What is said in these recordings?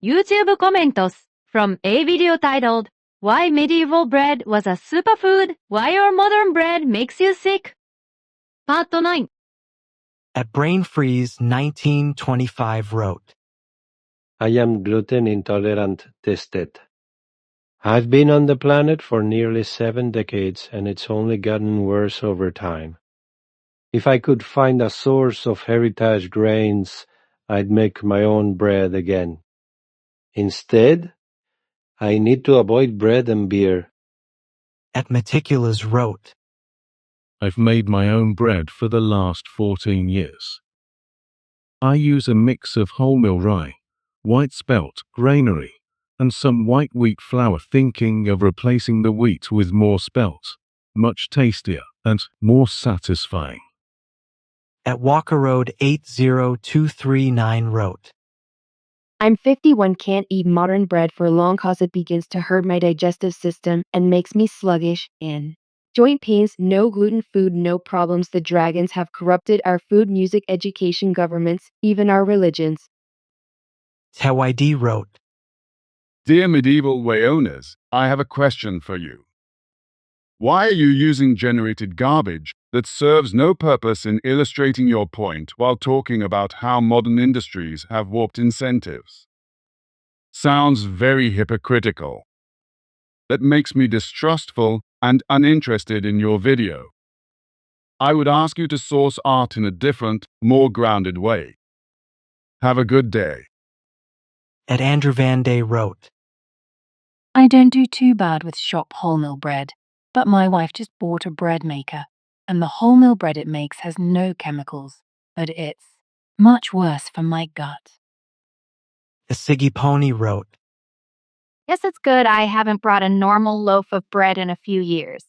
YouTube comments from a video titled, Why Medieval Bread Was a Superfood? Why Our Modern Bread Makes You Sick? Part 9. At Brain Freeze 1925 wrote, I am gluten intolerant tested. I've been on the planet for nearly 7 decades and it's only gotten worse over time. If I could find a source of heritage grains, I'd make my own bread again. Instead, I need to avoid bread and beer. At Meticulous wrote, I've made my own bread for the last 14 years. I use a mix of wholemeal rye, white spelt granary, and some white wheat flour, thinking of replacing the wheat with more spelt, much tastier and more satisfying. At Walker Road 80239 wrote, I'm 51, can't eat modern bread for long cause it begins to hurt my digestive system and makes me sluggish and joint pains. No gluten food, no problems. The dragons have corrupted our food, music, education, governments, even our religions. Tawidi wrote, Dear medieval way owners, I have a question for you. Why are you using generated garbage that serves no purpose in illustrating your point while talking about how modern industries have warped incentives? Sounds very hypocritical. That makes me distrustful and uninterested in your video. I would ask you to source art in a different, more grounded way. Have a good day. At Andrew Van Day wrote, I don't do too bad with shop wholemeal bread, but my wife just bought a bread maker, and the wholemeal bread it makes has no chemicals, but it's much worse for my gut. A Siggy Pony wrote, Yes, it's good I haven't brought a normal loaf of bread in a few years.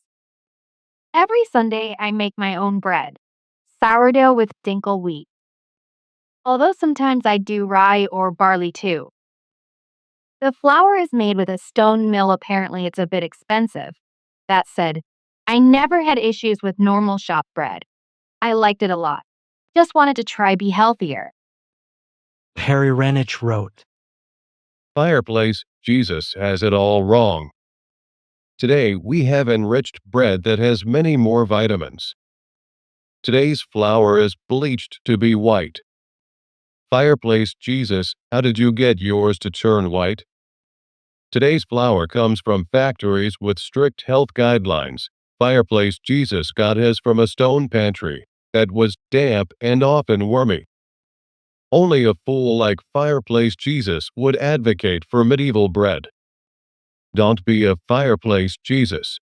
Every Sunday, I make my own bread, sourdough with dinkel wheat. Although sometimes I do rye or barley too. The flour is made with a stone mill. Apparently, it's a bit expensive. That said, I never had issues with normal shop bread. I liked it a lot. Just wanted to try be healthier. Perry Renich wrote, Fireplace Jesus has it all wrong. Today we have enriched bread that has many more vitamins. Today's flour is bleached to be white. Fireplace Jesus, how did you get yours to turn white? Today's flour comes from factories with strict health guidelines. Fireplace Jesus got his from a stone pantry that was damp and often wormy. Only a fool like Fireplace Jesus would advocate for medieval bread. Don't be a Fireplace Jesus.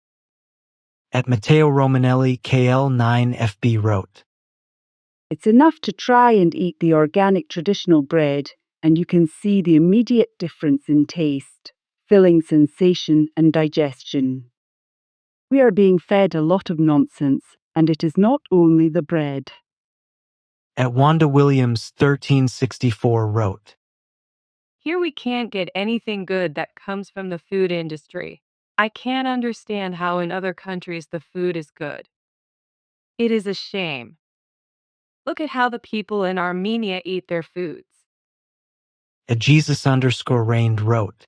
At Matteo Romanelli KL9FB wrote, It's enough to try and eat the organic traditional bread, and you can see the immediate difference in taste, filling sensation, and digestion. We are being fed a lot of nonsense, and it is not only the bread. At Wanda Williams 1364 wrote, Here we can't get anything good that comes from the food industry. I can't understand how in other countries the food is good. It is a shame. Look at how the people in Armenia eat their foods. At Jesus_reigned wrote,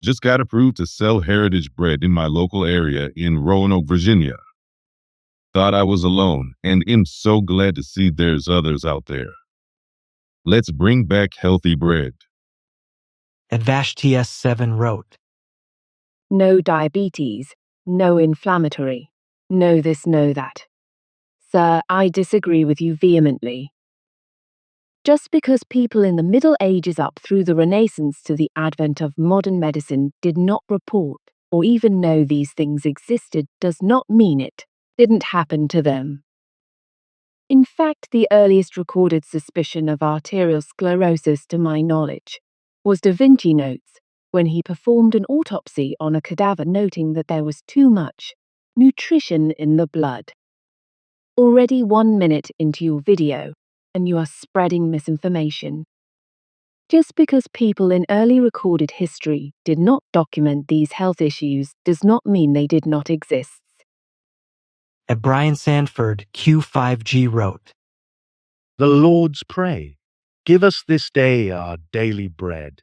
Just got approved to sell heritage bread in my local area in Roanoke, Virginia. Thought I was alone, and am so glad to see there's others out there. Let's bring back healthy bread. At VashTS7 wrote, No diabetes, no inflammatory, no this, no that. Sir, I disagree with you vehemently. Just because people in the Middle Ages up through the Renaissance to the advent of modern medicine did not report or even know these things existed does not mean it didn't happen to them. In fact, the earliest recorded suspicion of arterial sclerosis, to my knowledge, was Da Vinci notes when he performed an autopsy on a cadaver, noting that there was too much nutrition in the blood. Already 1 minute into your video, and you are spreading misinformation. Just because people in early recorded history did not document these health issues does not mean they did not exist. At Brian Sanford Q5G wrote, The Lord's Prayer. Give us this day our daily bread.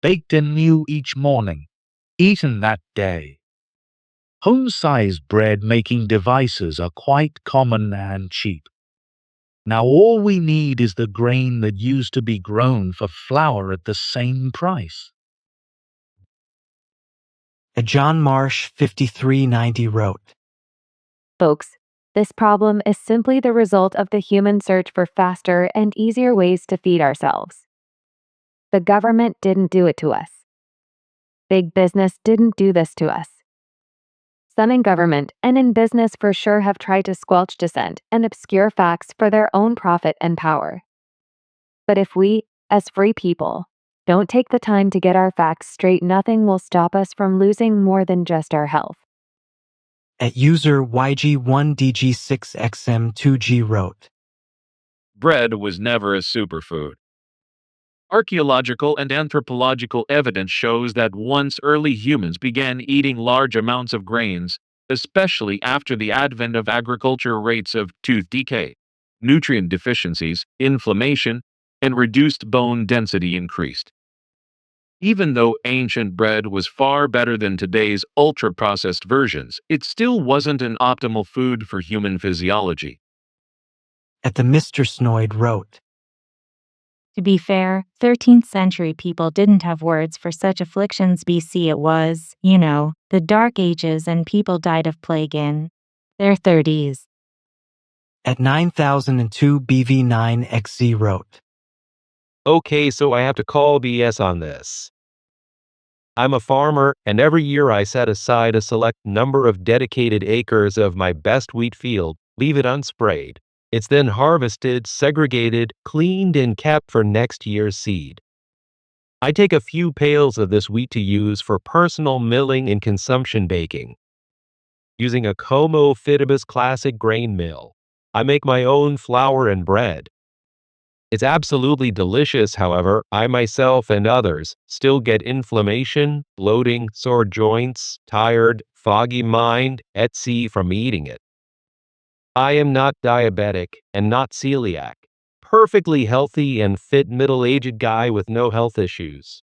baked anew each morning, eaten that day. Home-sized bread-making devices are quite common and cheap. Now all we need is the grain that used to be grown for flour at the same price. John Marsh 5390 wrote, Folks, this problem is simply the result of the human search for faster and easier ways to feed ourselves. The government didn't do it to us. Big business didn't do this to us. Some in government and in business for sure have tried to squelch dissent and obscure facts for their own profit and power. But if we, as free people, don't take the time to get our facts straight, nothing will stop us from losing more than just our health. At user YG1DG6XM2G wrote, Bread was never a superfood. Archaeological and anthropological evidence shows that once early humans began eating large amounts of grains, especially after the advent of agriculture, rates of tooth decay, nutrient deficiencies, inflammation, and reduced bone density increased. Even though ancient bread was far better than today's ultra-processed versions, it still wasn't an optimal food for human physiology. At the Mr. Snoid wrote, To be fair, 13th century people didn't have words for such afflictions. BC it was, the Dark Ages, and people died of plague in their 30s. At 9002 BV9XZ wrote, Okay, so I have to call BS on this. I'm a farmer, and every year I set aside a select number of dedicated acres of my best wheat field, leave it unsprayed. It's then harvested, segregated, cleaned, and kept for next year's seed. I take a few pails of this wheat to use for personal milling and consumption baking. Using a Como Fidibus Classic grain mill, I make my own flour and bread. It's absolutely delicious. However, I myself and others still get inflammation, bloating, sore joints, tired, foggy mind, etc. from eating it. I am not diabetic and not celiac. Perfectly healthy and fit middle-aged guy with no health issues.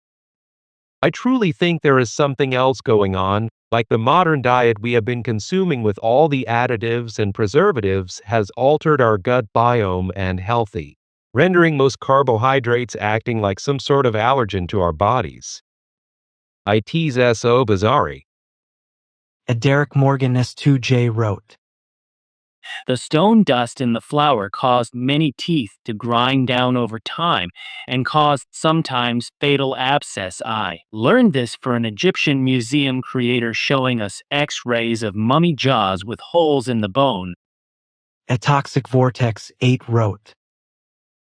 I truly think there is something else going on, like the modern diet we have been consuming with all the additives and preservatives has altered our gut biome and healthy, rendering most carbohydrates acting like some sort of allergen to our bodies. It's so bizarre. At Derek Morgan S2J wrote, The stone dust in the flour caused many teeth to grind down over time and caused sometimes fatal abscess. I learned this from an Egyptian museum creator showing us x-rays of mummy jaws with holes in the bone. At Toxic Vortex 8 wrote,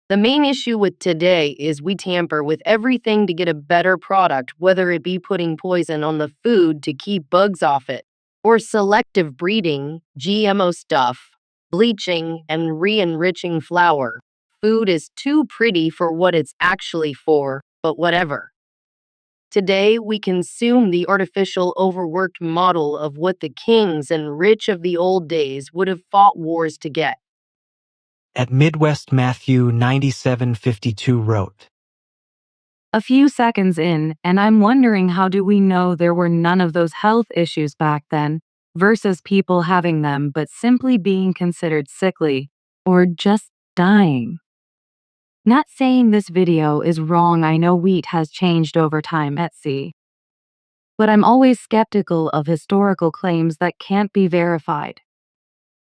The main issue with today is we tamper with everything to get a better product, whether it be putting poison on the food to keep bugs off it, or selective breeding, GMO stuff, bleaching, and re-enriching flour. Food is too pretty for what it's actually for, but whatever. Today, we consume the artificial, overworked model of what the kings and rich of the old days would have fought wars to get. At Midwest Matthew 9752 wrote, A few seconds in, and I'm wondering, how do we know there were none of those health issues back then, versus people having them but simply being considered sickly or just dying? Not saying this video is wrong, I know wheat has changed over time, etc. But I'm always skeptical of historical claims that can't be verified.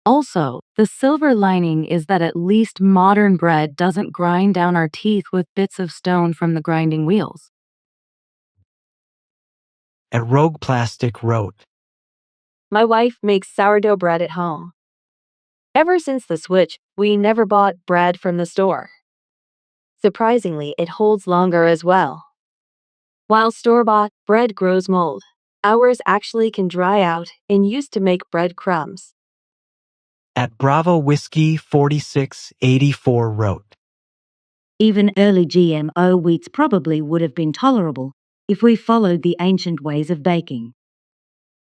Also, the silver lining is that at least modern bread doesn't grind down our teeth with bits of stone from the grinding wheels. At Rogue Plastic wrote, My wife makes sourdough bread at home. Ever since the switch, we never bought bread from the store. Surprisingly, it holds longer as well. While store-bought bread grows mold, ours actually can dry out and used to make bread crumbs. At Bravo Whiskey 4684 wrote, Even early GMO wheats probably would have been tolerable if we followed the ancient ways of baking,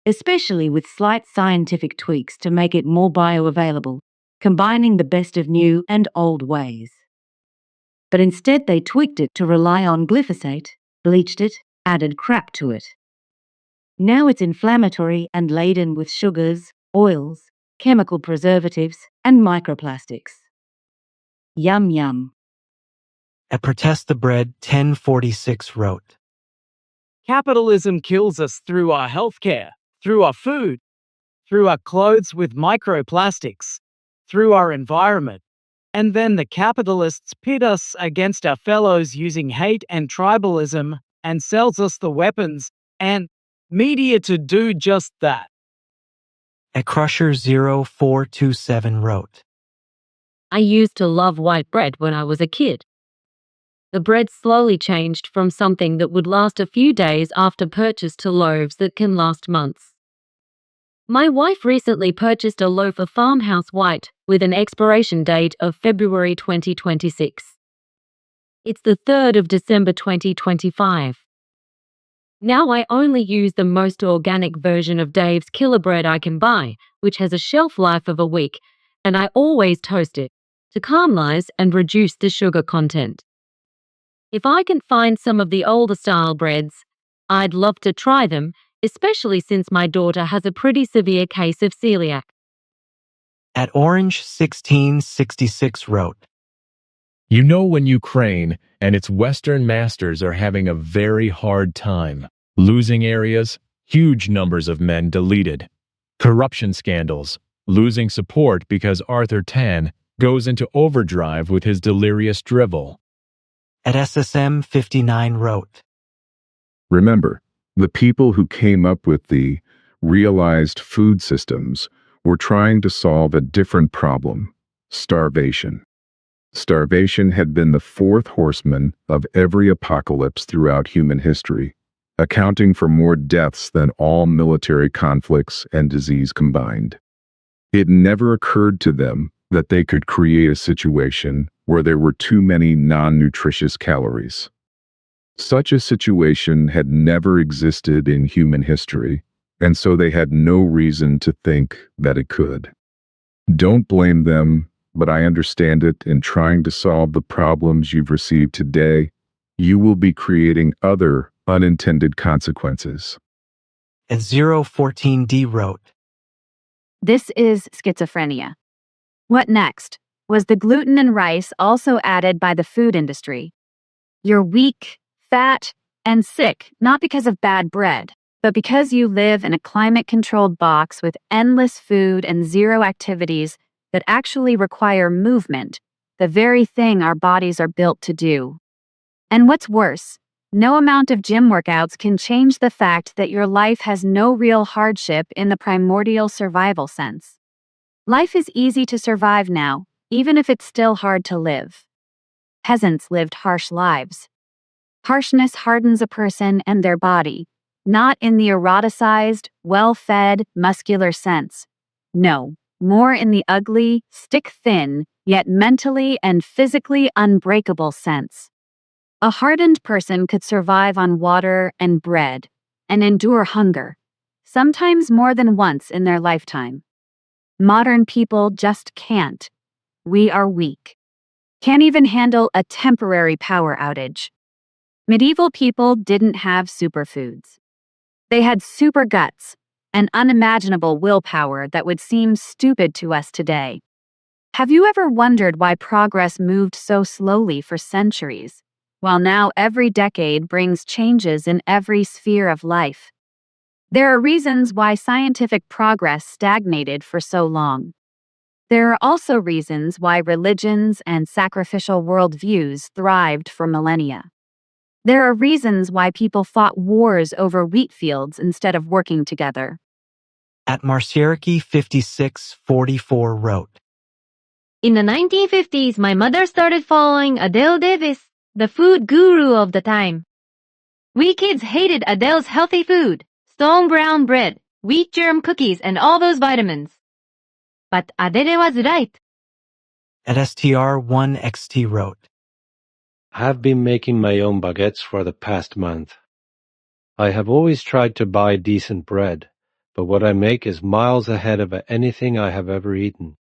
especially with slight scientific tweaks to make it more bioavailable, combining the best of new and old ways. But instead they tweaked it to rely on glyphosate bleached it, added crap to it. Now it's inflammatory and laden with sugars, oils, chemical preservatives, and microplastics. Yum yum. At Protest the Bread 1046 wrote, Capitalism kills us through our healthcare, through our food, through our clothes with microplastics, through our environment. And then the capitalists pit us against our fellows using hate and tribalism and sells us the weapons and media to do just that. At Crusher 0427 wrote, I used to love white bread when I was a kid. The bread slowly changed from something that would last a few days after purchase to loaves that can last months. My wife recently purchased a loaf of farmhouse white with an expiration date of February 2026. It's the 3rd of December 2025. Now I only use the most organic version of Dave's Killer Bread I can buy, which has a shelf life of a week, and I always toast it to caramelize and reduce the sugar content. If I can find some of the older style breads, I'd love to try them, especially since my daughter has a pretty severe case of celiac. At Orange 1666 wrote, You know when Ukraine and its Western masters are having a very hard time, losing areas, huge numbers of men deleted, corruption scandals, losing support because Arthur Tan goes into overdrive with his delirious drivel. At SSM 59 wrote, Remember, the people who came up with the realized food systems were trying to solve a different problem: starvation. Starvation had been the fourth horseman of every apocalypse throughout human history, accounting for more deaths than all military conflicts and disease combined. It never occurred to them that they could create a situation where there were too many non-nutritious calories. Such a situation had never existed in human history, and so they had no reason to think that it could. Don't blame them, but I understand it. In trying to solve the problems you've received today, you will be creating other unintended consequences. And 014D wrote, This is schizophrenia. What next? Was the gluten in rice also added by the food industry? You're weak, fat, and sick, not because of bad bread, but because you live in a climate-controlled box with endless food and zero activities that actually require movement, the very thing our bodies are built to do. And what's worse, no amount of gym workouts can change the fact that your life has no real hardship in the primordial survival sense. Life is easy to survive now, even if it's still hard to live. Peasants lived harsh lives. Harshness hardens a person and their body, not in the eroticized, well-fed, muscular sense. No, more in the ugly, stick-thin, yet mentally and physically unbreakable sense. A hardened person could survive on water and bread, and endure hunger, sometimes more than once in their lifetime. Modern people just can't. We are weak. Can't even handle a temporary power outage. Medieval people didn't have superfoods. They had super guts, an unimaginable willpower that would seem stupid to us today. Have you ever wondered why progress moved so slowly for centuries, while now every decade brings changes in every sphere of life? There are reasons why scientific progress stagnated for so long. There are also reasons why religions and sacrificial worldviews thrived for millennia. There are reasons why people fought wars over wheat fields instead of working together. At Marcierki 5644 wrote, In the 1950s, my mother started following Adele Davis, the food guru of the time. We kids hated Adele's healthy food, stone brown bread, wheat germ cookies, and all those vitamins. But Adele was right. At STR1XT wrote, I've been making my own baguettes for the past month. I have always tried to buy decent bread, but what I make is miles ahead of anything I have ever eaten.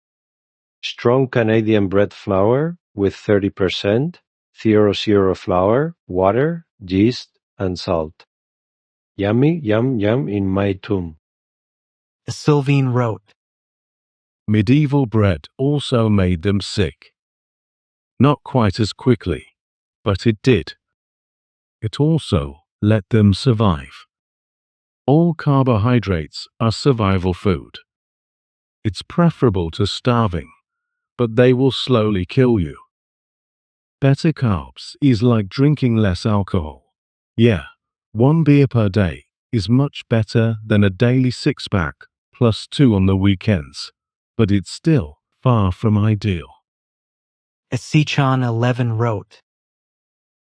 Strong Canadian bread flour with 30%, Zero flour, water, yeast, and salt. Yummy, yum, yum in my tomb. Sylvine wrote, Medieval bread also made them sick. Not quite as quickly, but it did. It also let them survive. All carbohydrates are survival food. It's preferable to starving, but they will slowly kill you. Better carbs is like drinking less alcohol. Yeah, 1 beer per day is much better than a daily 6-pack plus 2 on the weekends, but it's still far from ideal. Sichan 11 wrote,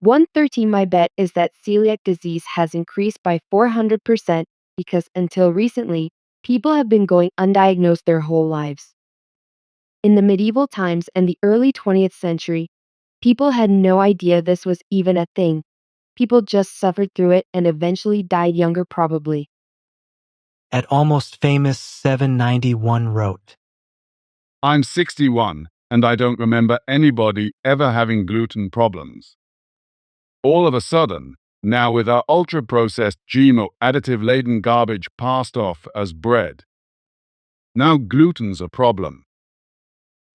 113. My bet is that celiac disease has increased by 400% because until recently, people have been going undiagnosed their whole lives. In the medieval times and the early 20th century, people had no idea this was even a thing. People just suffered through it and eventually died younger probably. At Almost Famous 791 wrote, I'm 61 and I don't remember anybody ever having gluten problems. All of a sudden, now with our ultra-processed GMO additive-laden garbage passed off as bread, now gluten's a problem.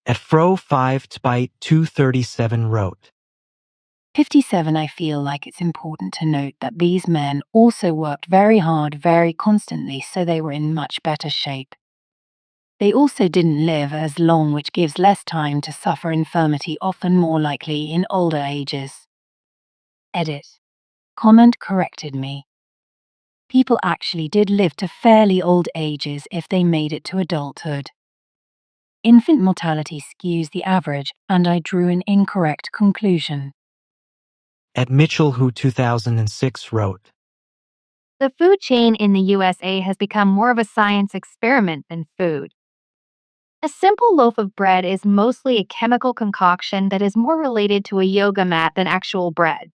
At Fro 5 Tbite 237 wrote, 57. I feel like it's important to note that these men also worked very hard, very constantly, so they were in much better shape. They also didn't live as long, which gives less time to suffer infirmity, often more likely in older ages. Edit. Comment corrected me. People actually did live to fairly old ages if they made it to adulthood. Infant mortality skews the average, and I drew an incorrect conclusion. At Mitchell Who 2006 wrote, The food chain in the USA has become more of a science experiment than food. A simple loaf of bread is mostly a chemical concoction that is more related to a yoga mat than actual bread.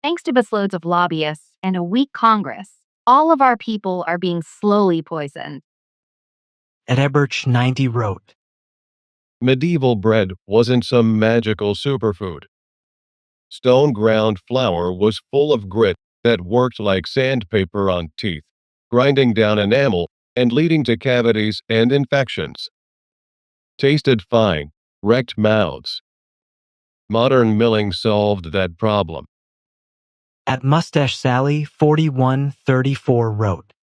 Thanks to busloads of lobbyists and a weak Congress, all of our people are being slowly poisoned. At Eberch 90 wrote, Medieval bread wasn't some magical superfood. Stone ground flour was full of grit that worked like sandpaper on teeth, grinding down enamel and leading to cavities and infections. Tasted fine, wrecked mouths. Modern milling solved that problem. At Mustache Sally 4134 wrote,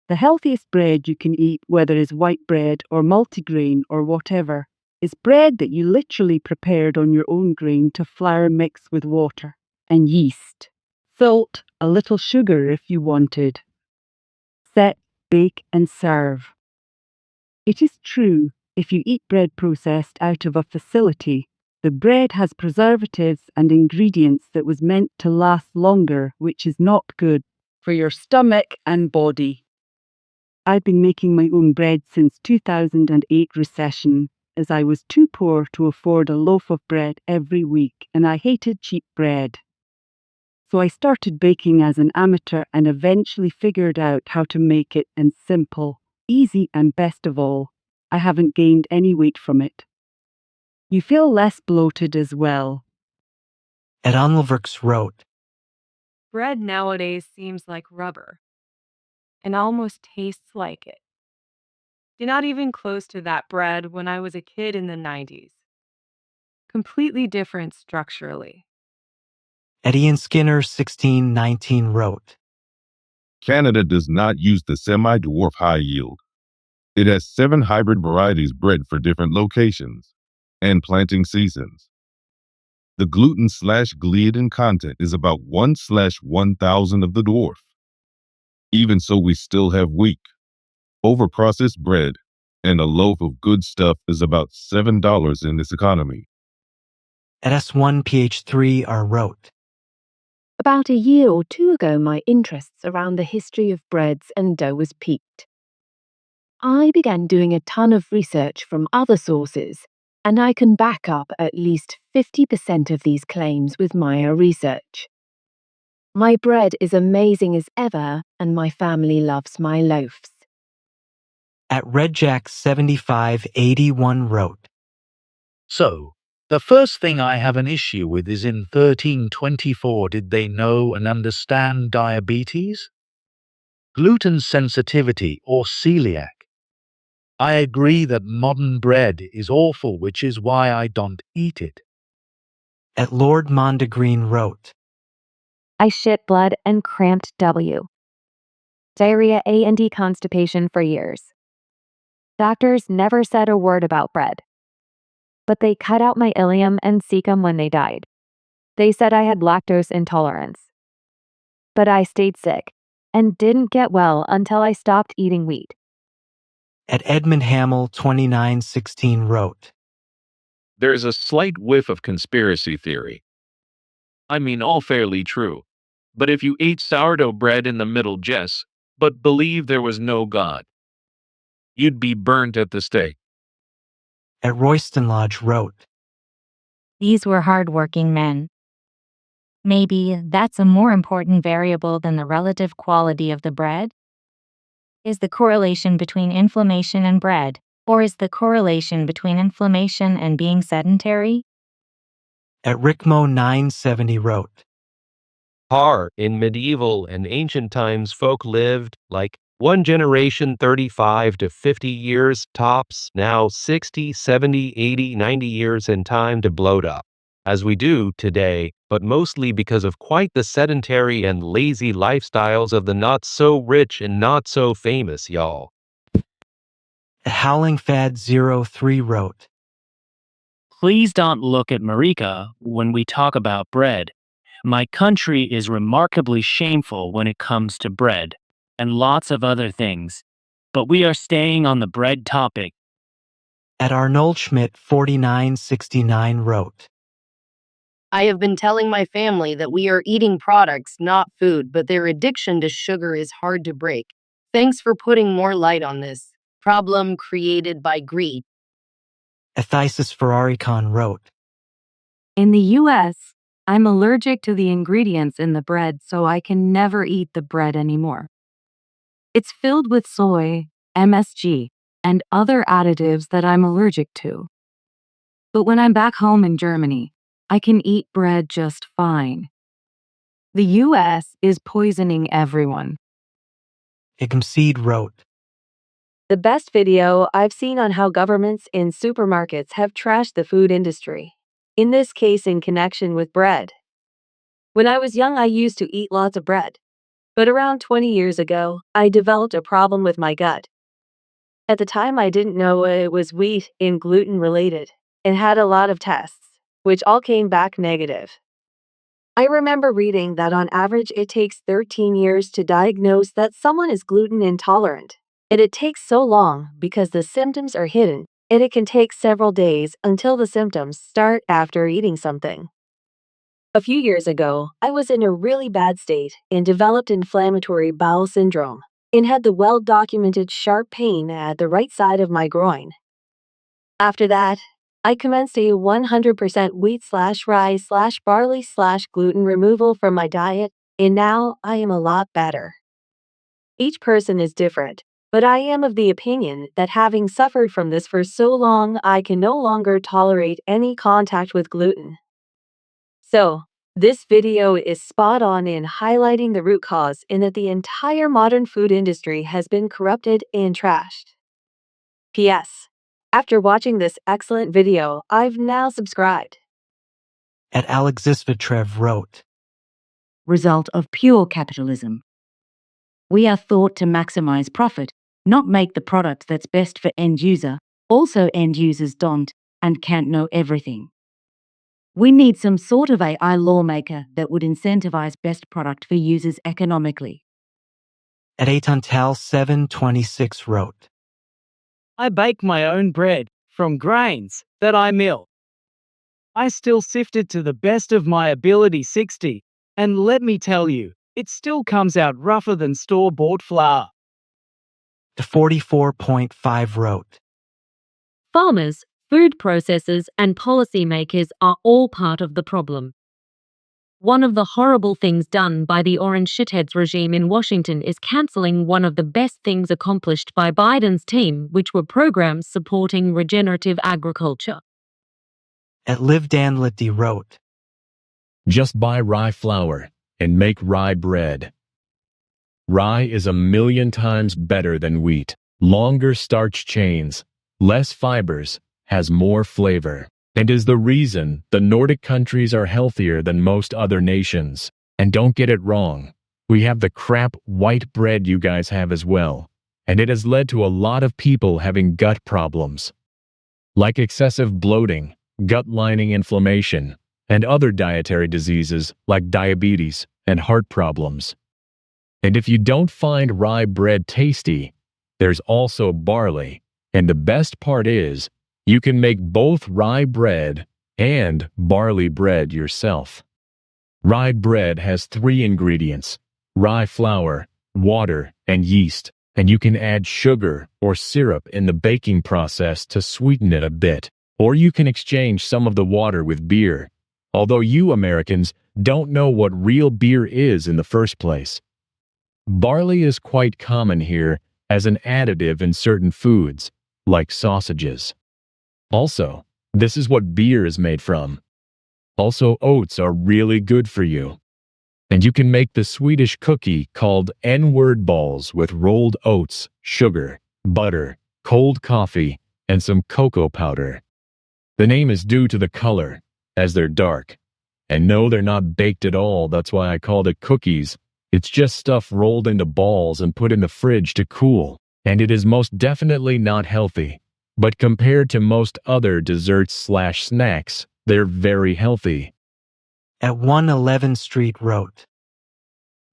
The healthiest bread you can eat, whether it's white bread or multigrain or whatever, is bread that you literally prepared on your own grain to flour mix with water and yeast. Salt, a little sugar if you wanted. Set, bake and serve. It is true, if you eat bread processed out of a facility, the bread has preservatives and ingredients that was meant to last longer, which is not good for your stomach and body. I've been making my own bread since 2008 recession, as I was too poor to afford a loaf of bread every week, and I hated cheap bread. So I started baking as an amateur and eventually figured out how to make it, and simple, easy, and best of all, I haven't gained any weight from it. You feel less bloated as well. At Onleverks wrote, Bread nowadays seems like rubber and almost tastes like it. Did not even close to that bread when I was a kid in the 90s. Completely different structurally. At Ian Skinner 1619 wrote, Canada does not use the semi-dwarf high yield. It has 7 hybrid varieties bred for different locations and planting seasons. The gluten/gliadin content is about 1/1000 of the dwarf. Even so, we still have weak, overprocessed bread, and a loaf of good stuff is about $7 in this economy. At S1PH3R wrote, About a year or two ago, my interests around the history of breads and dough was piqued. I began doing a ton of research from other sources, and I can back up at least 50% of these claims with my research. My bread is amazing as ever, and my family loves my loaves. At Redjack 7581 wrote, So, The first thing I have an issue with is in 1324, did they know and understand diabetes? Gluten sensitivity or celiac. I agree that modern bread is awful, which is why I don't eat it. At Lord Mondegreen wrote, I shit blood and cramped W. Diarrhea A and D constipation for years. Doctors never said a word about bread. But they cut out my ileum and cecum when they died. They said I had lactose intolerance. But I stayed sick and didn't get well until I stopped eating wheat. At Edmund Hamill 2916 wrote, There's a slight whiff of conspiracy theory. I mean, all fairly true. But if you ate sourdough bread in the Middle Ages, but believed there was no God, you'd be burnt at the stake. At Royston Lodge wrote, These were hard-working men. Maybe that's a more important variable than the relative quality of the bread? Is the correlation between inflammation and bread, or is the correlation between inflammation and being sedentary? At Rickmo 970 wrote, In medieval and ancient times, folk lived like one generation 35 to 50 years tops, now 60, 70, 80, 90 years in time to bloat up, as we do today, but mostly because of quite the sedentary and lazy lifestyles of the not so rich and not so famous, y'all. At Howling Fad 03 wrote, Please don't look at Marika when we talk about bread. My country is remarkably shameful when it comes to bread, and lots of other things. But we are staying on the bread topic. At Arnold Schmidt 4969 wrote, I have been telling my family that we are eating products, not food, but their addiction to sugar is hard to break. Thanks for putting more light on this problem created by greed. Athisis Ferraricon wrote, In the US, I'm allergic to the ingredients in the bread, so I can never eat the bread anymore. It's filled with soy, MSG, and other additives that I'm allergic to. But when I'm back home in Germany, I can eat bread just fine. The US is poisoning everyone. Igmseed wrote, The best video I've seen on how governments in supermarkets have trashed the food industry. In this case, in connection with bread. When I was young, I used to eat lots of bread. But around 20 years ago, I developed a problem with my gut. At the time, I didn't know it was wheat and gluten related, and had a lot of tests, which all came back negative. I remember reading that on average it takes 13 years to diagnose that someone is gluten intolerant. And it takes so long because the symptoms are hidden, and it can take several days until the symptoms start after eating something. A few years ago, I was in a really bad state and developed inflammatory bowel syndrome and had the well-documented sharp pain at the right side of my groin. After that, I commenced a 100% wheat/rye/barley/gluten removal from my diet, and now I am a lot better. Each person is different, but I am of the opinion that having suffered from this for so long, I can no longer tolerate any contact with gluten. So, this video is spot on in highlighting the root cause in that the entire modern food industry has been corrupted and trashed. P.S. After watching this excellent video, I've now subscribed. At Alexis Vitrev wrote, Result of pure capitalism. We are thought to maximize profit, not make the product that's best for end user. Also, end users don't and can't know everything. We need some sort of AI lawmaker that would incentivize best product for users economically. At Atontal 726 wrote, I bake my own bread from grains that I mill. I still sift it to the best of my ability 60, and let me tell you, it still comes out rougher than store-bought flour. The 44.5 wrote, Farmers, food processors, and policymakers are all part of the problem. One of the horrible things done by the orange shitheads regime in Washington is canceling one of the best things accomplished by Biden's team, which were programs supporting regenerative agriculture. At Live Danlity wrote, Just buy rye flour and make rye bread. Rye is 1,000,000 times better than wheat. Longer starch chains, less fibers, has more flavor, and is the reason the Nordic countries are healthier than most other nations. And don't get it wrong, we have the crap white bread you guys have as well, and it has led to a lot of people having gut problems, like excessive bloating, gut lining inflammation, and other dietary diseases like diabetes and heart problems. And if you don't find rye bread tasty, there's also barley, and the best part is, you can make both rye bread and barley bread yourself. Rye bread has 3 ingredients: rye flour, water, and yeast, and you can add sugar or syrup in the baking process to sweeten it a bit, or you can exchange some of the water with beer, although you Americans don't know what real beer is in the first place. Barley is quite common here as an additive in certain foods, like sausages. Also, this is what beer is made from. Also, oats are really good for you. And you can make the Swedish cookie called N-word balls with rolled oats, sugar, butter, cold coffee, and some cocoa powder. The name is due to the color, as they're dark. And no, they're not baked at all, that's why I called it cookies. It's just stuff rolled into balls and put in the fridge to cool, and it is most definitely not healthy. But compared to most other desserts/snacks, they're very healthy. At 111 Street wrote,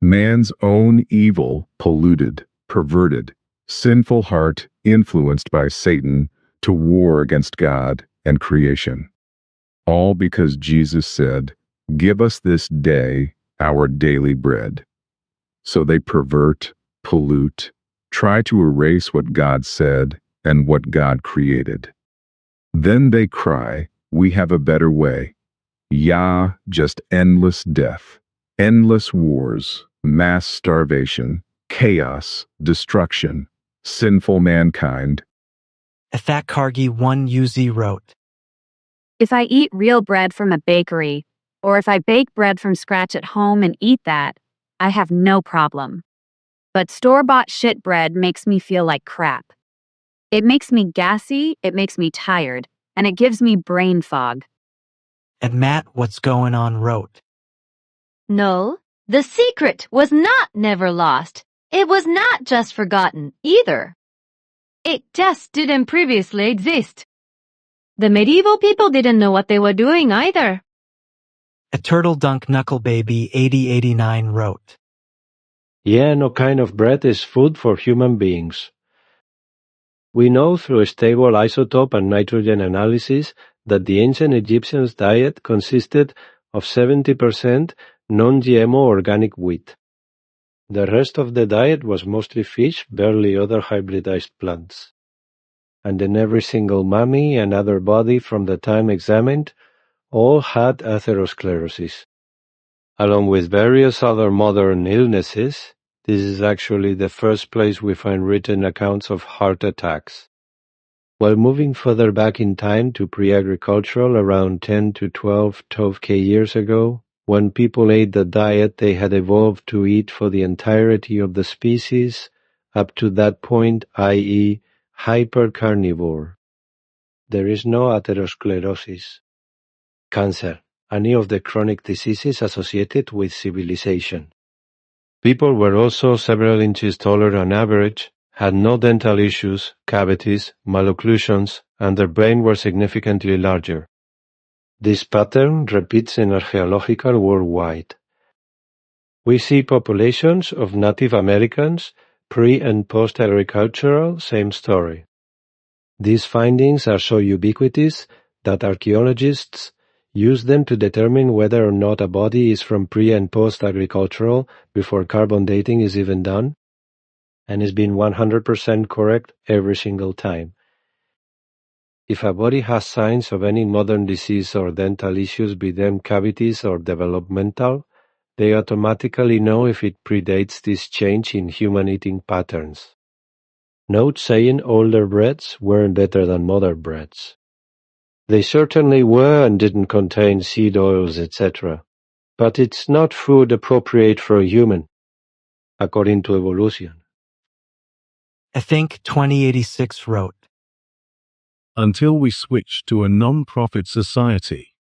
Man's own evil, polluted, perverted, sinful heart influenced by Satan to war against God and creation. All because Jesus said, "Give us this day our daily bread." So they pervert, pollute, try to erase what God said and what God created. Then they cry, "We have a better way." Yeah, just endless death, endless wars, mass starvation, chaos, destruction, sinful mankind. At Fat Kargi 1UZ wrote, If I eat real bread from a bakery, or if I bake bread from scratch at home and eat that, I have no problem. But store-bought shit bread makes me feel like crap. It makes me gassy, it makes me tired, and it gives me brain fog. At Matt What's Going On wrote, No, the secret was not never lost. It was not just forgotten either. It just didn't previously exist. The medieval people didn't know what they were doing either. At Turtle Dunk Knuckle Baby 8089 wrote, Yeah, no kind of bread is food for human beings. We know through stable isotope and nitrogen analysis that the ancient Egyptians' diet consisted of 70% non-GMO organic wheat. The rest of the diet was mostly fish, barely other hybridized plants. And then every single mummy and other body from the time examined all had atherosclerosis. Along with various other modern illnesses, this is actually the first place we find written accounts of heart attacks. While moving further back in time to pre-agricultural around 10 to 12k years ago, when people ate the diet they had evolved to eat for the entirety of the species, up to that point, i.e., hypercarnivore. There is no atherosclerosis, cancer, any of the chronic diseases associated with civilization. People were also several inches taller on average, had no dental issues, cavities, malocclusions, and their brain were significantly larger. This pattern repeats in archaeological worldwide. We see populations of Native Americans, pre- and post-agricultural, same story. These findings are so ubiquitous that archaeologists use them to determine whether or not a body is from pre- and post-agricultural before carbon dating is even done, and is being 100% correct every single time. If a body has signs of any modern disease or dental issues, be them cavities or developmental, they automatically know if it predates this change in human eating patterns. Note saying older breeds weren't better than modern breeds. They certainly were and didn't contain seed oils, etc. But it's not food appropriate for a human, according to evolution. I think 2086 wrote, Until we switch to a non-profit society,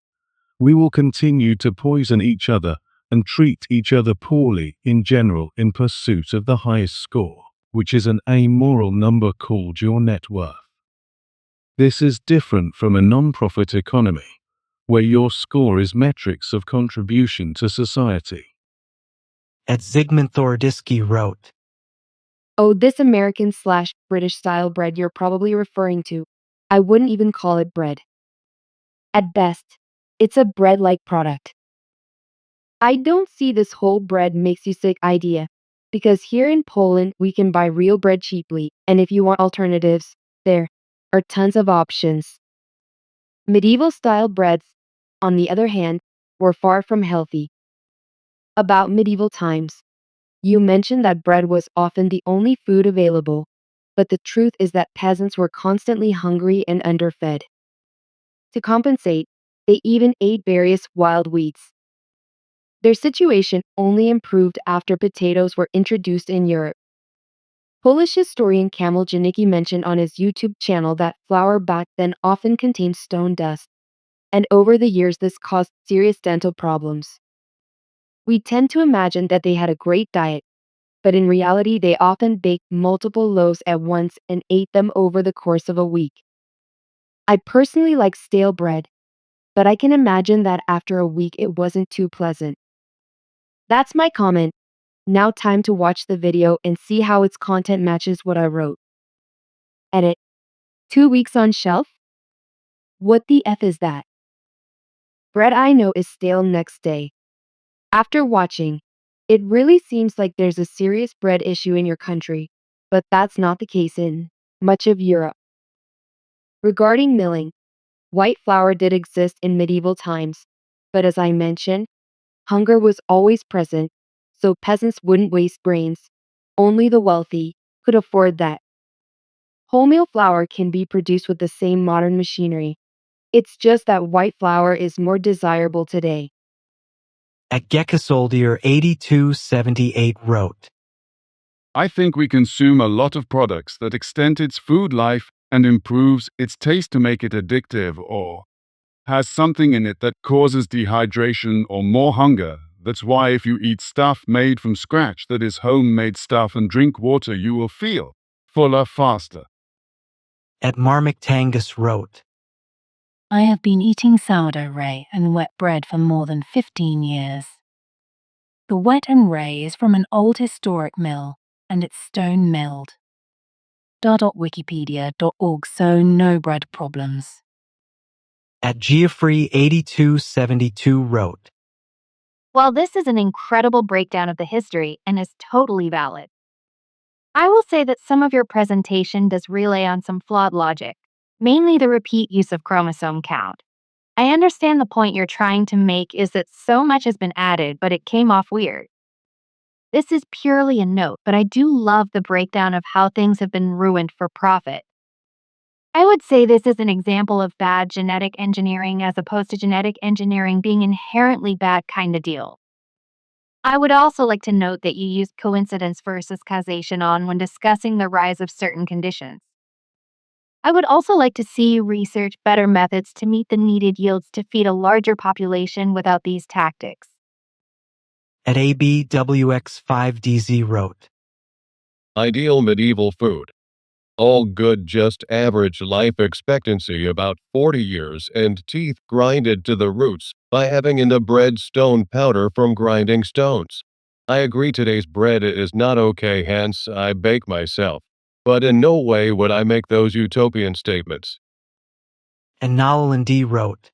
we will continue to poison each other and treat each other poorly in general in pursuit of the highest score, which is an amoral number called your net worth. This is different from a non-profit economy, where your score is metrics of contribution to society. At Zygmunt Thordisky wrote, Oh, this American/British style bread you're probably referring to. I wouldn't even call it bread. At best, it's a bread-like product. I don't see this whole bread makes you sick idea, because here in Poland we can buy real bread cheaply, and if you want alternatives, there are tons of options. Medieval style breads, on the other hand, were far from healthy. About medieval times, you mentioned that bread was often the only food available, but the truth is that peasants were constantly hungry and underfed. To compensate, they even ate various wild weeds. Their situation only improved after potatoes were introduced in Europe. Polish historian Kamil Janicki mentioned on his YouTube channel that flour back then often contained stone dust, and over the years this caused serious dental problems. We tend to imagine that they had a great diet, but in reality they often baked multiple loaves at once and ate them over the course of a week. I personally like stale bread, but I can imagine that after a week it wasn't too pleasant. That's my comment. Now time to watch the video and see how its content matches what I wrote. Edit. 2 weeks on shelf? What the F is that? Bread I know is stale next day. After watching, it really seems like there's a serious bread issue in your country, but that's not the case in much of Europe. Regarding milling, white flour did exist in medieval times, but as I mentioned, hunger was always present, so peasants wouldn't waste grains. Only the wealthy could afford that. Wholemeal flour can be produced with the same modern machinery. It's just that white flour is more desirable today. At Geckosoldier 8278 wrote, I think we consume a lot of products that extend its food life and improves its taste to make it addictive or has something in it that causes dehydration or more hunger. That's why if you eat stuff made from scratch that is homemade stuff and drink water, you will feel fuller faster. At Marmik Tangus wrote, I have been eating sourdough Ray and wet bread for more than 15 years. The wet and Ray is from an old historic mill, and it's stone milled. .wikipedia.org, so no bread problems. At Geoffrey 8272 wrote, Well, this is an incredible breakdown of the history and is totally valid. I will say that some of your presentation does rely on some flawed logic, mainly the repeat use of chromosome count. I understand the point you're trying to make is that so much has been added, but it came off weird. This is purely a note, but I do love the breakdown of how things have been ruined for profit. I would say this is an example of bad genetic engineering as opposed to genetic engineering being inherently bad kind of deal. I would also like to note that you used coincidence versus causation on when discussing the rise of certain conditions. I would also like to see you research better methods to meet the needed yields to feed a larger population without these tactics. At ABWX5DZ wrote, Ideal medieval food. All good, just average life expectancy about 40 years and teeth grinded to the roots by having in the bread stone powder from grinding stones. I agree today's bread is not okay, hence I bake myself. But in no way would I make those utopian statements. and Nalalan D wrote,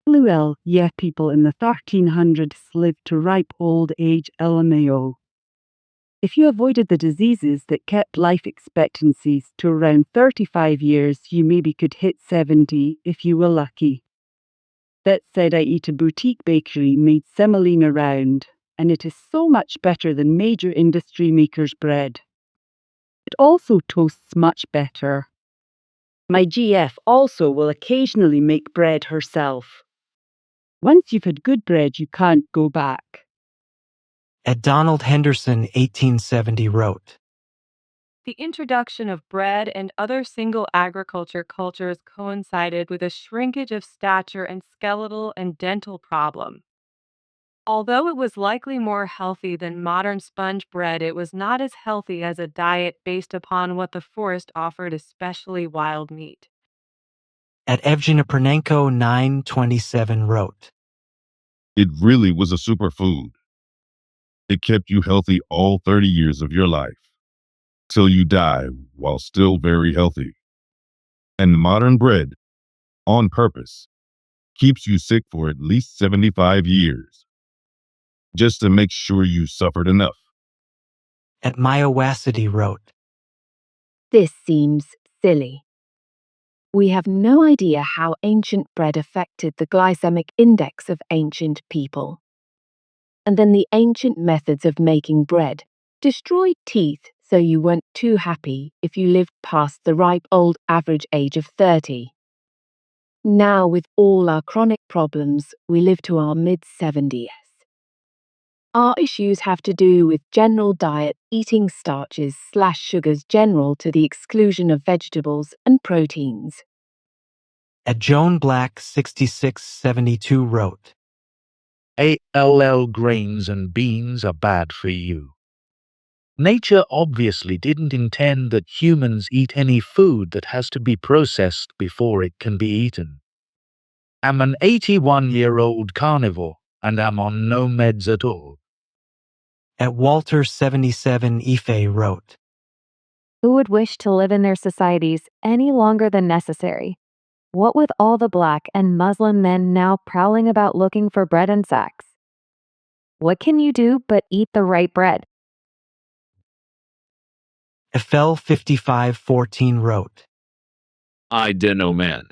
Luel, yeah, people in the 1300s lived to ripe old age LMAO. If you avoided the diseases that kept life expectancies to around 35 years, you maybe could hit 70 if you were lucky. That said, I eat a boutique bakery made semolina round, and it is so much better than major industry makers' bread. It also toasts much better. My GF also will occasionally make bread herself. Once you've had good bread, you can't go back. At Donald Henderson, 1870 wrote, The introduction of bread and other single agriculture cultures coincided with a shrinkage of stature and skeletal and dental problem. Although it was likely more healthy than modern sponge bread, it was not as healthy as a diet based upon what the forest offered, especially wild meat. At Evgeny Pernenko, 927 wrote, It really was a superfood. It kept you healthy all 30 years of your life, till you die while still very healthy. And modern bread, on purpose, keeps you sick for at least 75 years, just to make sure you suffered enough. At Myowacity wrote, This seems silly. We have no idea how ancient bread affected the glycemic index of ancient people. And then the ancient methods of making bread destroyed teeth so you weren't too happy if you lived past the ripe old average age of 30. Now, with all our chronic problems, we live to our mid-70s. Our issues have to do with general diet, eating starches/sugars general to the exclusion of vegetables and proteins. At Joan Black, 6672 wrote, ALL grains and beans are bad for you. Nature obviously didn't intend that humans eat any food that has to be processed before it can be eaten. I'm an 81-year-old carnivore, and I'm on no meds at all. At Walter, 77 Ife wrote, Who would wish to live in their societies any longer than necessary? What with all the black and Muslim men now prowling about looking for bread and sex? What can you do but eat the right bread? FL 5514 wrote, I dunno, man.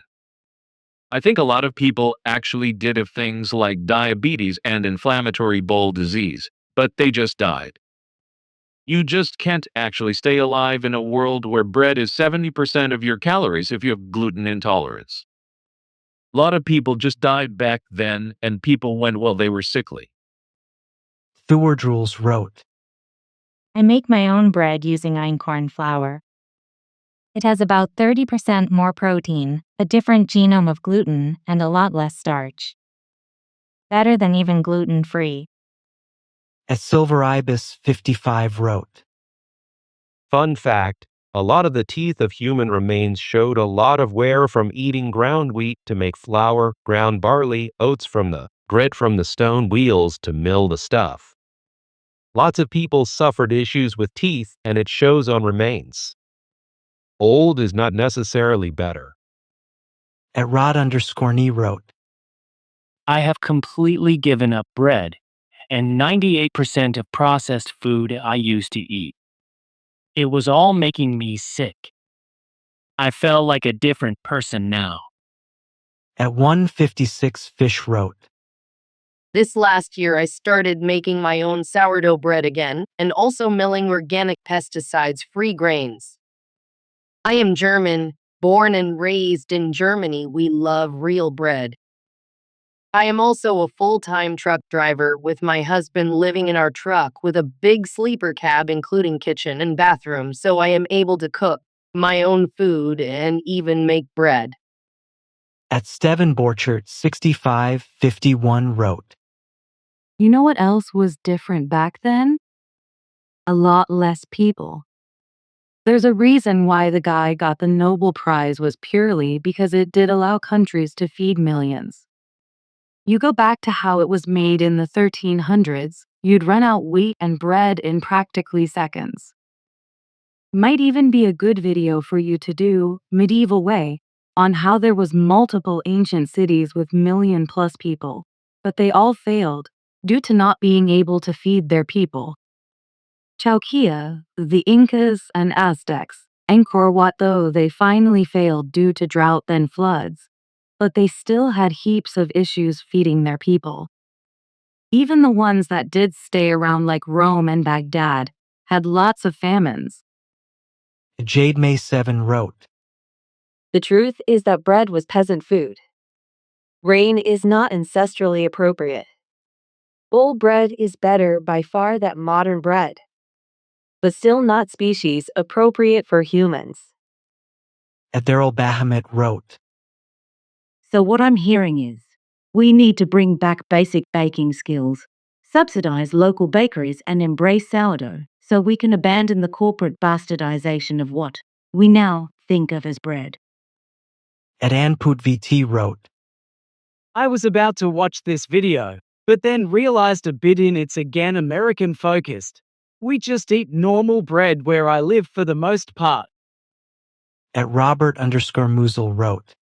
I think a lot of people actually did have things like diabetes and inflammatory bowel disease, but they just died. You just can't actually stay alive in a world where bread is 70% of your calories if you have gluten intolerance. A lot of people just died back then, and people went, well, they were sickly. Thewardrules wrote, I make my own bread using einkorn flour. It has about 30% more protein, a different genome of gluten, and a lot less starch. Better than even gluten-free. At Silver Ibis, 55 wrote, Fun fact, a lot of the teeth of human remains showed a lot of wear from eating ground wheat to make flour, ground barley, oats from the bread from the stone wheels to mill the stuff. Lots of people suffered issues with teeth, and it shows on remains. Old is not necessarily better. At Rod_knee wrote, I have completely given up bread and 98% of processed food I used to eat. It was all making me sick. I felt like a different person now. At 156 Fish wrote, This last year, I started making my own sourdough bread again and also milling organic pesticide-free grains. I am German, born and raised in Germany. We love real bread. I am also a full-time truck driver with my husband living in our truck with a big sleeper cab including kitchen and bathroom, so I am able to cook my own food and even make bread. At Steven Borchert, 6551 wrote, You know what else was different back then? A lot less people. There's a reason why the guy got the Nobel Prize was purely because it did allow countries to feed millions. You go back to how it was made in the 1300s, you'd run out wheat and bread in practically seconds. Might even be a good video for you to do, medieval way, on how there was multiple ancient cities with million-plus people, but they all failed due to not being able to feed their people. Chalkia, the Incas and Aztecs, Angkor Wat though they finally failed due to drought then floods, but they still had heaps of issues feeding their people. Even the ones that did stay around like Rome and Baghdad had lots of famines. Jade May 7 wrote, The truth is that bread was peasant food. Grain is not ancestrally appropriate. Whole bread is better by far than modern bread, but still not species appropriate for humans. Adherol Bahamut wrote. So what I'm hearing is, we need to bring back basic baking skills, subsidize local bakeries and embrace sourdough so we can abandon the corporate bastardization of what we now think of as bread. Adanput VT wrote. I was about to watch this video, but then realized a bit in it's again American focused. We just eat normal bread where I live for the most part. At Robert_Musil wrote.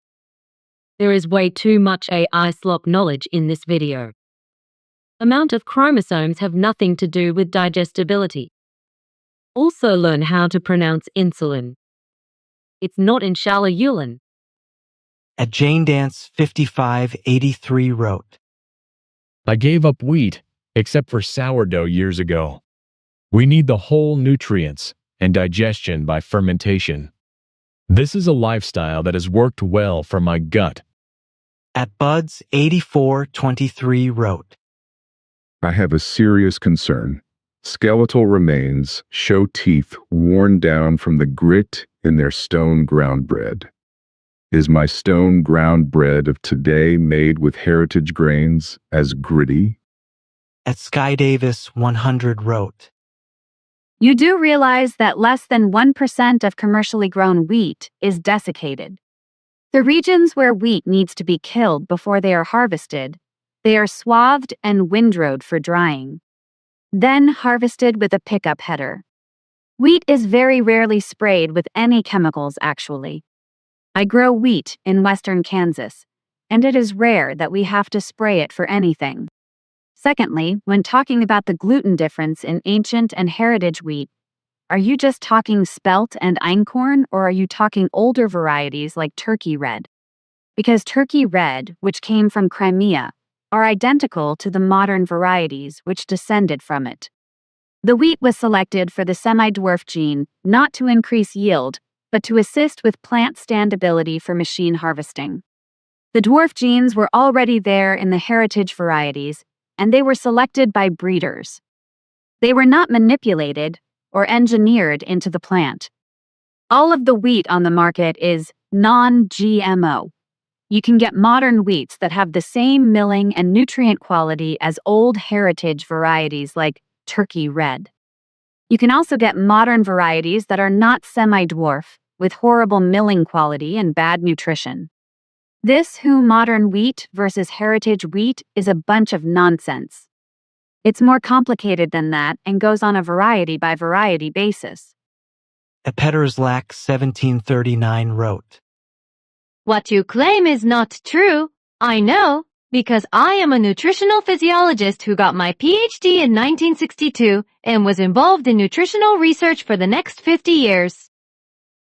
There is way too much AI slop knowledge in this video. Amount of chromosomes have nothing to do with digestibility. Also learn how to pronounce insulin. It's not inshallah yulin. At Jane Dance 5583 wrote. I gave up wheat, except for sourdough years ago. We need the whole nutrients and digestion by fermentation. This is a lifestyle that has worked well for my gut. At Buds 8423 wrote. I have a serious concern. Skeletal remains show teeth worn down from the grit in their stone ground bread. Is my stone ground bread of today made with heritage grains as gritty? At Sky Davis 100 wrote. You do realize that less than 1% of commercially grown wheat is desiccated. The regions where wheat needs to be killed before they are harvested, they are swathed and windrowed for drying, then harvested with a pickup header. Wheat is very rarely sprayed with any chemicals, actually. I grow wheat in western Kansas, and it is rare that we have to spray it for anything. Secondly, when talking about the gluten difference in ancient and heritage wheat, are you just talking spelt and einkorn, or are you talking older varieties like Turkey Red? Because Turkey Red, which came from Crimea, are identical to the modern varieties which descended from it. The wheat was selected for the semi-dwarf gene not to increase yield, but to assist with plant standability for machine harvesting. The dwarf genes were already there in the heritage varieties, and they were selected by breeders. They were not manipulated or engineered into the plant. All of the wheat on the market is non-GMO. You can get modern wheats that have the same milling and nutrient quality as old heritage varieties like Turkey Red. You can also get modern varieties that are not semi-dwarf, with horrible milling quality and bad nutrition. This who modern wheat versus heritage wheat is a bunch of nonsense. It's more complicated than that and goes on a variety by variety basis. At Petterslack 1739 wrote. What you claim is not true, I know, because I am a nutritional physiologist who got my PhD in 1962 and was involved in nutritional research for the next 50 years.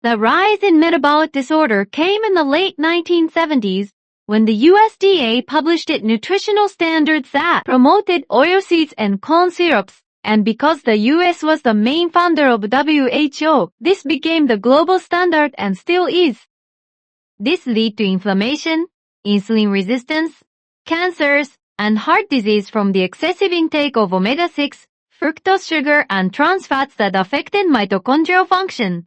The rise in metabolic disorder came in the late 1970s when the USDA published its nutritional standards that promoted oilseeds and corn syrups, and because the US was the main funder of WHO, this became the global standard and still is. This led to inflammation, insulin resistance, cancers, and heart disease from the excessive intake of omega-6, fructose sugar, and trans fats that affected mitochondrial function.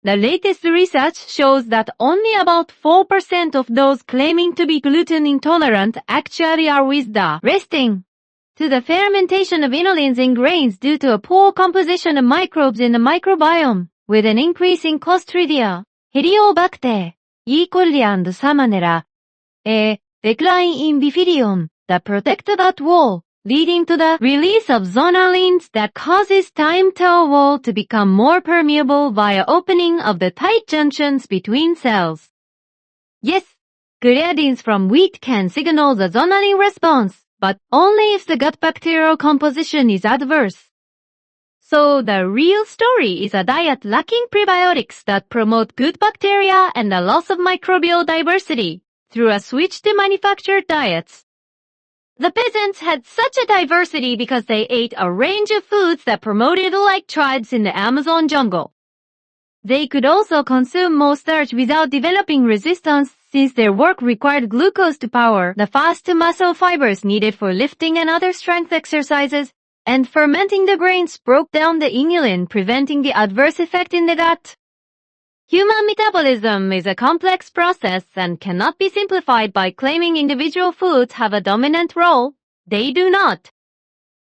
The latest research shows that only about 4% of those claiming to be gluten intolerant actually are with the resting to the fermentation of inulins in grains due to a poor composition of microbes in the microbiome, with an increase in Clostridia, Heliobacter, E. coli and Salmonella, a decline in Bifidum that protect that wall, leading to the release of zonulins that causes time tail wall to become more permeable via opening of the tight junctions between cells. Yes, gliadins from wheat can signal the zonulin response, but only if the gut bacterial composition is adverse. So the real story is a diet lacking prebiotics that promote good bacteria and the loss of microbial diversity through a switch to manufactured diets. The peasants had such a diversity because they ate a range of foods that promoted like tribes in the Amazon jungle. They could also consume more starch without developing resistance since their work required glucose to power the fast muscle fibers needed for lifting and other strength exercises, and fermenting the grains broke down the inulin, preventing the adverse effect in the gut. Human metabolism is a complex process and cannot be simplified by claiming individual foods have a dominant role. They do not.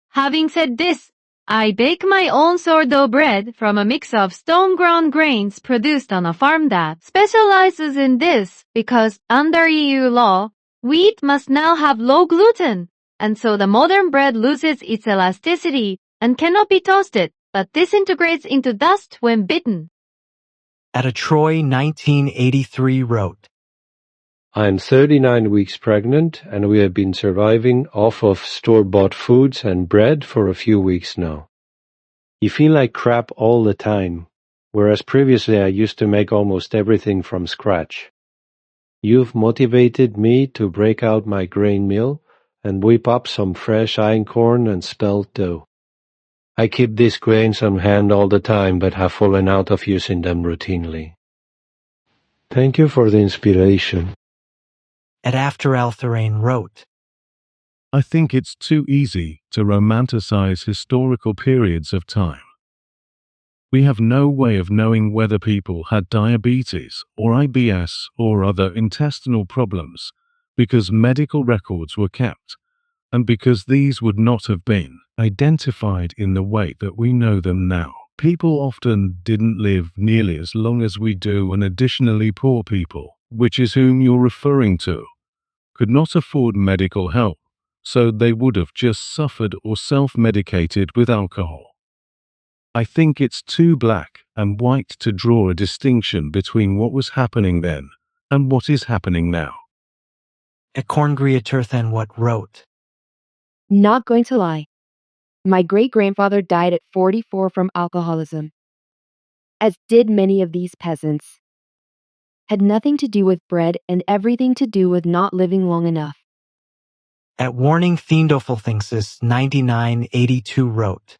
Having said this, I bake my own sourdough bread from a mix of stone-ground grains produced on a farm that specializes in this because under EU law, wheat must now have low gluten, and so the modern bread loses its elasticity and cannot be toasted, but disintegrates into dust when bitten. At a Troy 1983 wrote, I'm 39 weeks pregnant, and we have been surviving off of store-bought foods and bread for a few weeks now. You feel like crap all the time, whereas previously I used to make almost everything from scratch. You've motivated me to break out my grain mill and whip up some fresh einkorn and spelt dough. I keep these grains on hand all the time, but have fallen out of using them routinely. Thank you for the inspiration. At After Altherain wrote, I think it's too easy to romanticize historical periods of time. We have no way of knowing whether people had diabetes or IBS or other intestinal problems because medical records were kept, and because these would not have been identified in the way that we know them now. People often didn't live nearly as long as we do, and additionally poor people, which is whom you're referring to, could not afford medical help, so they would have just suffered or self-medicated with alcohol. I think it's too black and white to draw a distinction between what was happening then and what is happening now. At Corngreaturthan wrote, Not going to lie. My great-grandfather died at 44 from alcoholism, as did many of these peasants. Had nothing to do with bread and everything to do with not living long enough. At Warning Theendoffelthingsis 9982 wrote,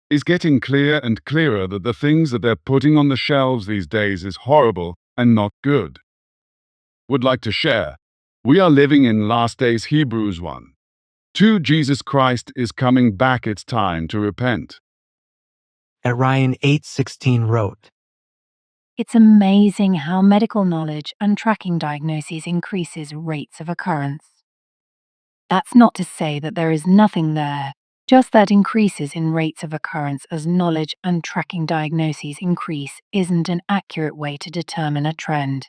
It's getting clearer and clearer that the things that they're putting on the shelves these days is horrible and not good. Would like to share. We are living in last days Hebrews 1. 2. Jesus Christ is coming back. It's time to repent. At Ryan 816 wrote, It's amazing how medical knowledge and tracking diagnoses increases rates of occurrence. That's not to say that there is nothing there, just that increases in rates of occurrence as knowledge and tracking diagnoses increase isn't an accurate way to determine a trend.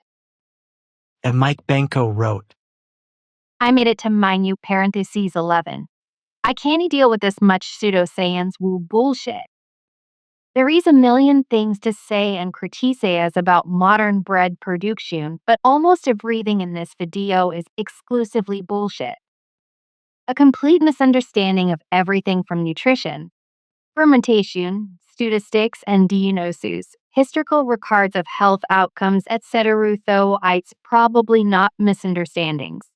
And Mike Benko wrote, I made it to my new parentheses 11. I can't deal with this much pseudoscience woo bullshit. There is a million things to say and criticize about modern bread production, but almost everything in this video is exclusively bullshit. A complete misunderstanding of everything from nutrition, fermentation, statistics, and diagnosis, historical records of health outcomes, etc. Though it's probably not misunderstandings.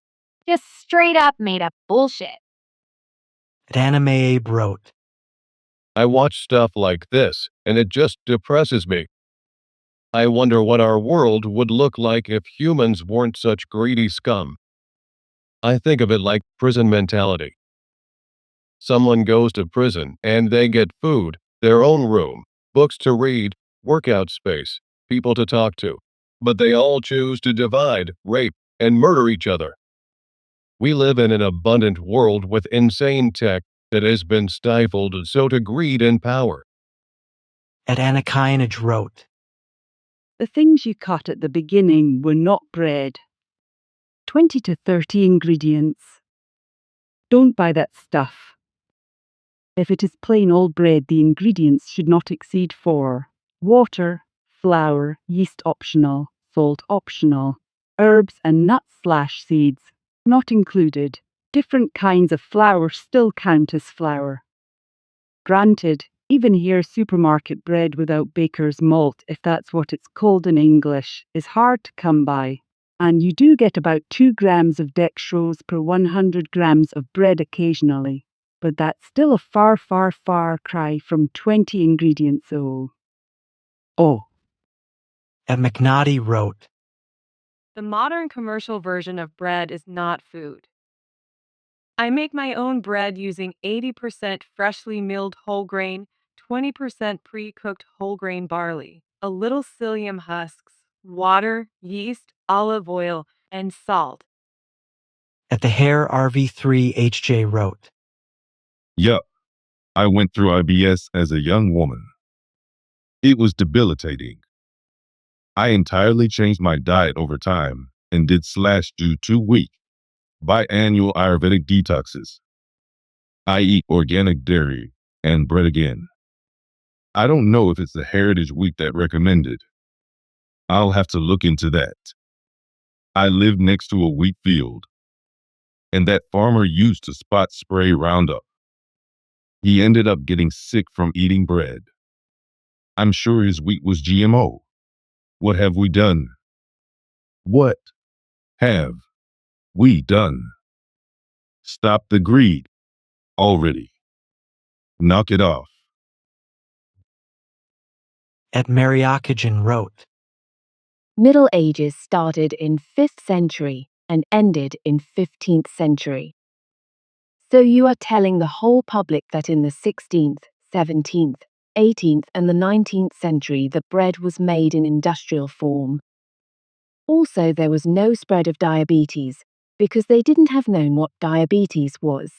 Just straight up made up bullshit. At Anime Abe wrote, I watch stuff like this, and it just depresses me. I wonder what our world would look like if humans weren't such greedy scum. I think of it like prison mentality. Someone goes to prison and they get food, their own room, books to read, workout space, people to talk to, but they all choose to divide, rape, and murder each other. We live in an abundant world with insane tech that has been stifled so to greed and power. At Anakianage wrote, The things you cut at the beginning were not bread. 20 to 30 ingredients. Don't buy that stuff. If it is plain old bread, the ingredients should not exceed 4. Water, flour, yeast optional, salt optional, herbs and nuts/seeds not included. Different kinds of flour still count as flour. Granted, even here supermarket bread without baker's malt, if that's what it's called in English, is hard to come by. And you do get about 2 grams of dextrose per 100 grams of bread occasionally. But that's still a far, far, far cry from 20 ingredients. Oh, At McNaughty wrote, The modern commercial version of bread is not food. I make my own bread using 80% freshly milled whole grain, 20% pre-cooked whole grain barley, a little psyllium husks, water, yeast, olive oil, and salt. At the Hare RV3 HJ wrote, Yup, I went through IBS as a young woman. It was debilitating. I entirely changed my diet over time and did slash do 2-week biannual Ayurvedic detoxes. I eat organic dairy and bread again. I don't know if it's the Heritage Week that recommended. I'll have to look into that. I live next to a wheat field, and that farmer used to spot spray Roundup. He ended up getting sick from eating bread. I'm sure his wheat was GMO. What have we done? What have we done? Stop the greed already. Knock it off. At Mariocagen wrote, Middle Ages started in 5th century and ended in 15th century. So you are telling the whole public that in the 16th, 17th, 18th and the 19th century the bread was made in industrial form. Also, there was no spread of diabetes because they didn't have known what diabetes was.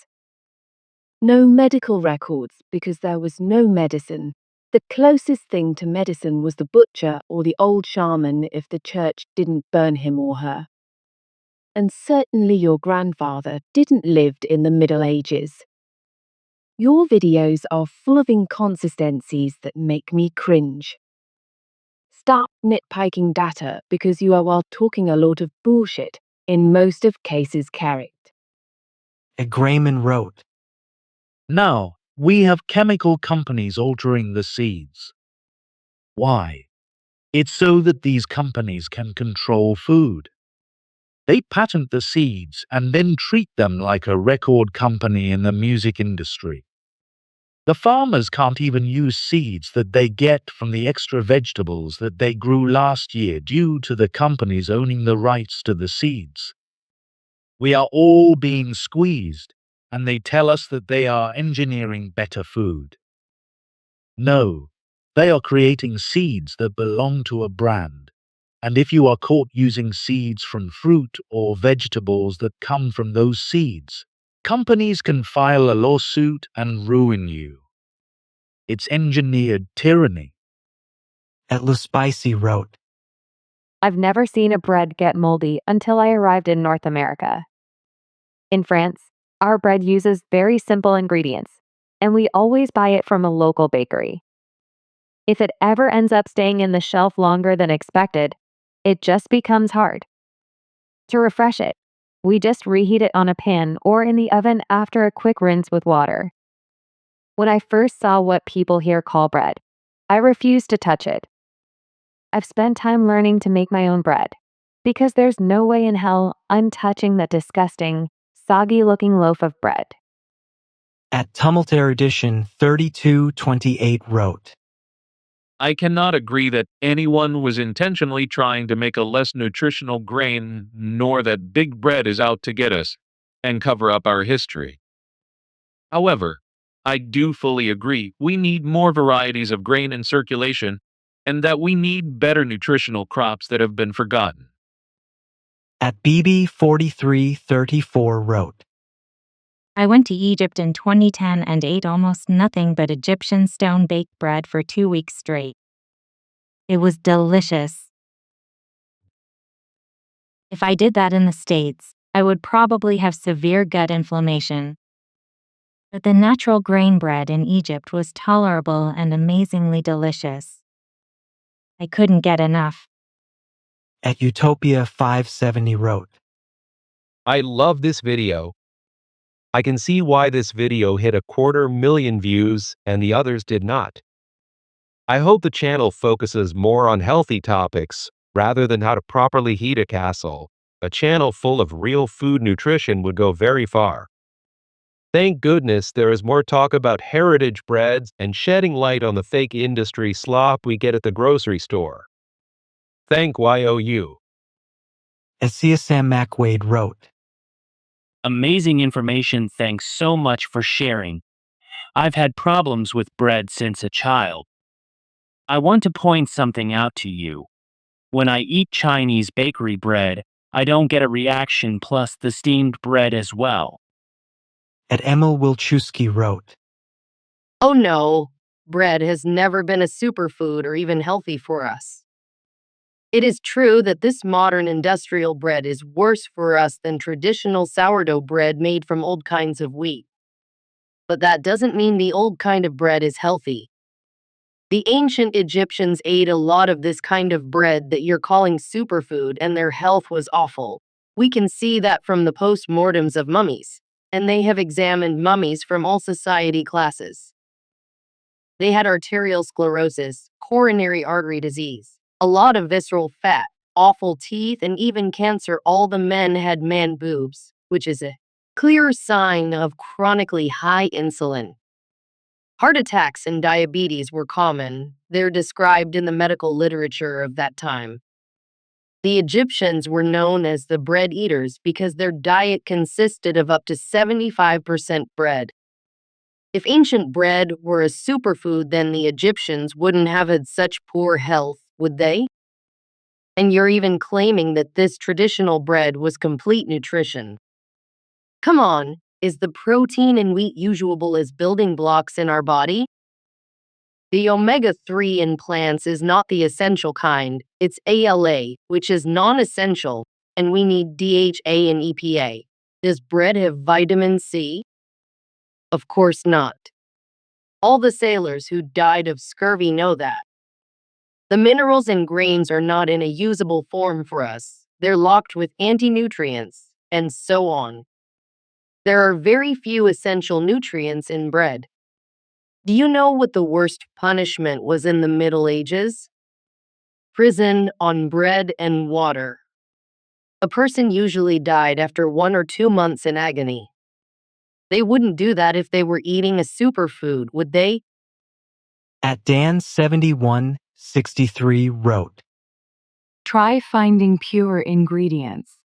No medical records because there was no medicine. The closest thing to medicine was the butcher or the old shaman if the church didn't burn him or her. And certainly your grandfather didn't live in the Middle Ages. Your videos are full of inconsistencies that make me cringe. Stop nitpicking data because you are while talking a lot of bullshit, in most of cases correct. At Grayman wrote, Now, we have chemical companies altering the seeds. Why? It's so that these companies can control food. They patent the seeds and then treat them like a record company in the music industry. The farmers can't even use seeds that they get from the extra vegetables that they grew last year due to the companies owning the rights to the seeds. We are all being squeezed, and they tell us that they are engineering better food. No, they are creating seeds that belong to a brand. And if you are caught using seeds from fruit or vegetables that come from those seeds, companies can file a lawsuit and ruin you. It's engineered tyranny. At Spicy wrote, I've never seen a bread get moldy until I arrived in North America. In France, our bread uses very simple ingredients, and we always buy it from a local bakery. If it ever ends up staying in the shelf longer than expected, it just becomes hard. To refresh it, we just reheat it on a pan or in the oven after a quick rinse with water. When I first saw what people here call bread, I refused to touch it. I've spent time learning to make my own bread, because there's no way in hell I'm touching that disgusting, soggy-looking loaf of bread. At Tumult Erudition 3228 wrote, I cannot agree that anyone was intentionally trying to make a less nutritional grain, nor that big bread is out to get us and cover up our history. However, I do fully agree we need more varieties of grain in circulation and that we need better nutritional crops that have been forgotten. At BB4334 wrote, I went to Egypt in 2010 and ate almost nothing but Egyptian stone-baked bread for 2 weeks straight. It was delicious. If I did that in the States, I would probably have severe gut inflammation. But the natural grain bread in Egypt was tolerable and amazingly delicious. I couldn't get enough. At Utopia 570 wrote, I love this video. I can see why this video hit 250,000 views and the others did not. I hope the channel focuses more on healthy topics rather than how to properly heat a castle. A channel full of real food nutrition would go very far. Thank goodness there is more talk about heritage breads and shedding light on the fake industry slop we get at the grocery store. Thank YOU. Asia Sam McWade wrote. Amazing information. Thanks so much for sharing. I've had problems with bread since a child. I want to point something out to you. When I eat Chinese bakery bread, I don't get a reaction plus the steamed bread as well. At Emil Wilczewski wrote. Oh no, bread has never been a superfood or even healthy for us. It is true that this modern industrial bread is worse for us than traditional sourdough bread made from old kinds of wheat. But that doesn't mean the old kind of bread is healthy. The ancient Egyptians ate a lot of this kind of bread that you're calling superfood, and their health was awful. We can see that from the post-mortems of mummies, and they have examined mummies from all society classes. They had arterial sclerosis, coronary artery disease, a lot of visceral fat, awful teeth, and even cancer. All the men had man boobs, which is a clear sign of chronically high insulin. Heart attacks and diabetes were common. They're described in the medical literature of that time. The Egyptians were known as the bread eaters because their diet consisted of up to 75% bread. If ancient bread were a superfood, then the Egyptians wouldn't have had such poor health, would they? And you're even claiming that this traditional bread was complete nutrition. Come on, is the protein in wheat usable as building blocks in our body? The omega-3 in plants is not the essential kind, it's ALA, which is non-essential, and we need DHA and EPA. Does bread have vitamin C? Of course not. All the sailors who died of scurvy know that. The minerals in grains are not in a usable form for us. They're locked with anti-nutrients, and so on. There are very few essential nutrients in bread. Do you know what the worst punishment was in the Middle Ages? Prison on bread and water. A person usually died after 1 or 2 months in agony. They wouldn't do that if they were eating a superfood, would they? At Dan7163 wrote. Try finding pure ingredients.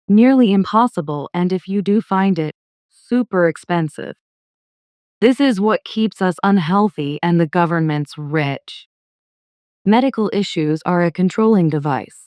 Nearly impossible, and if you do find it, super expensive. This is what keeps us unhealthy and the government's rich. Medical issues are a controlling device.